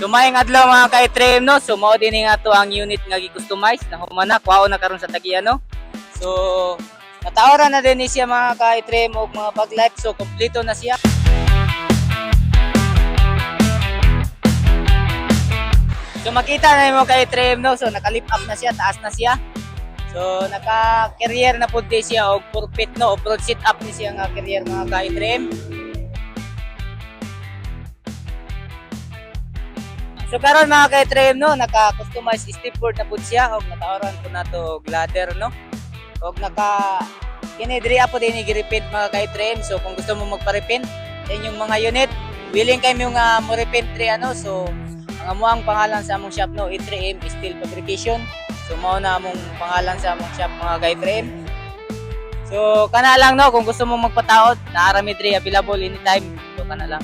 Sumayang adlaw mga ka-itrem no. So mao din nga to ang unit nga gi-customize na humana kuha na karon sa tagiano. So nataoran na din ni siya mga ka-itrem og mga backlight, so kompleto na siya. So makita na mo ka-itrem no. So naka-lift up na siya, taas na siya. So naka-carrier na pud siya og purpit no, off-road sit up ni siya nga carrier mga ka-itrem. So karon mga ka-itrem no, naka-customize stepboard na pud siya og nataoran ko na to og ladder no. Og kini diri apo din gi-repaint mga ka-itrem. So kung gusto mo magpa-repaint sa inyong mga unit, willing kay mo nga mo repaint diri ano. So ang amuang pangalan sa among shop no, E3M Steel Fabrication. So mao na among pangalan sa among shop mga ka-itrem. So kana lang no, kung gusto mo magpataod, naarami diri available anytime. So kana lang.